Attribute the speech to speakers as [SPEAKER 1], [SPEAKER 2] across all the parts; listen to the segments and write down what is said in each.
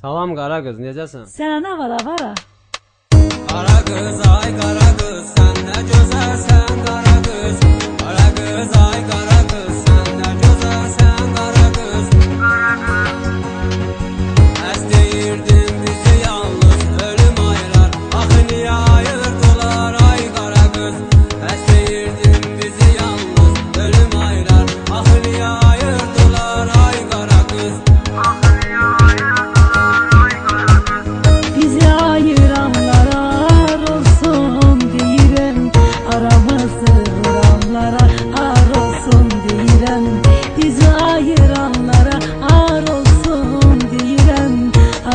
[SPEAKER 1] Salam Qaragöz, necəsən?
[SPEAKER 2] Sənə nə var avara?
[SPEAKER 1] Qaragöz, ay Qaragöz, sən nə gözəlsən Qaragöz. Qaragöz, ay Qaragöz, sən nə gözəlsən Qaragöz. Əstəyirdin bizi yalnız ölüm aylar, axı niyə ayırdılar ay Qaragöz. Əstəyirdin bizi yalnız ölüm aylar, axı niyə ayırdılar ay Qaragöz.
[SPEAKER 2] Bizi ayıranlara olsun deyirəm, aramızı vuranlara ar olsun deyirəm. Bizi ayıranlara ar olsun deyirəm,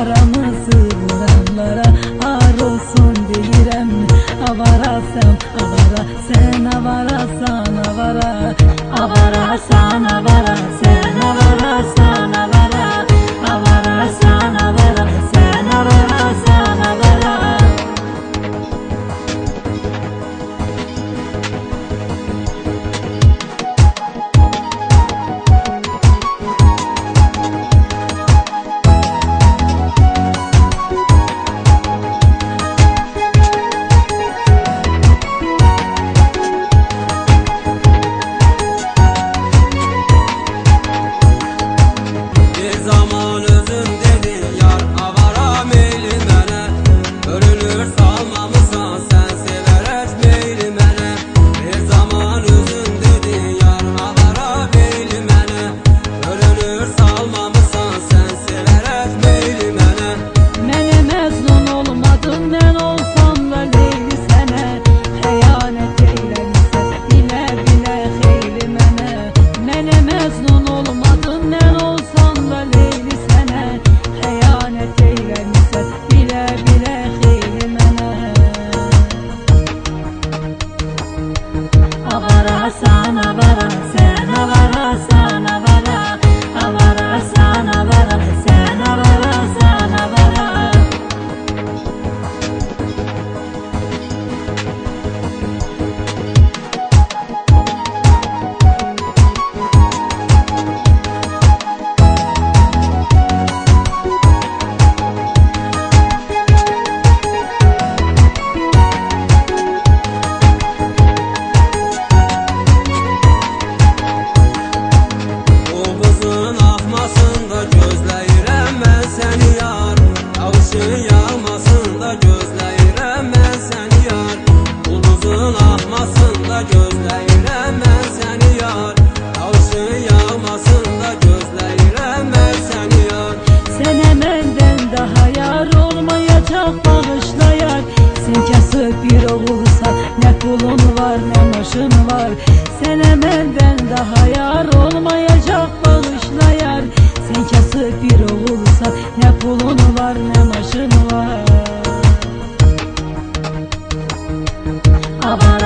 [SPEAKER 2] aramızı vuranlara ar olsun deyirəm. Avarasan avara, sen avarasan avara, avarasan avara, sen avarasan avara, avarasan avara, sen avarasan avara.
[SPEAKER 1] Bir zaman özün dedin yar, avara meyli mənə. Ölünür salmamısan sən sevərək meyli mənə. Bir zaman özün dedin yar, avara meyli mənə. Ölünür salmamısan sən sevərək meyli mənə.
[SPEAKER 2] Mənə məzlun olmadın, mən olsam da Leyli sənə. Xəyanət eyləmisən, bilə bilə xeyli mənə. Mənə məzlun olmadın, mən olsam da Leyli sənə. Xəyanət eyləmisən, bilə bilə xeyli mənə. Avarasan avara, sen avarasan avara, avarasan avara, sen avarasan avara.
[SPEAKER 1] Ulduzun axmasında gözləyirəm mən səni yar. Yağışın yağmasında gözləyirəm mən səni yar. Ulduzun axmasında gözləyirəm mən səni yar. Yağışın yağmasında gözləyirəm mən səni yar.
[SPEAKER 2] Sənə məndən daha yar olmayacaq, bağışlayar. Sen kasıb bir oğulsan, nə pulun var, nə maşın var. Sənə məndən daha yar olmayacaq, bağışlayar. Sen kasıb bir oğulsan, nə pulun var, nə maşın var. Avara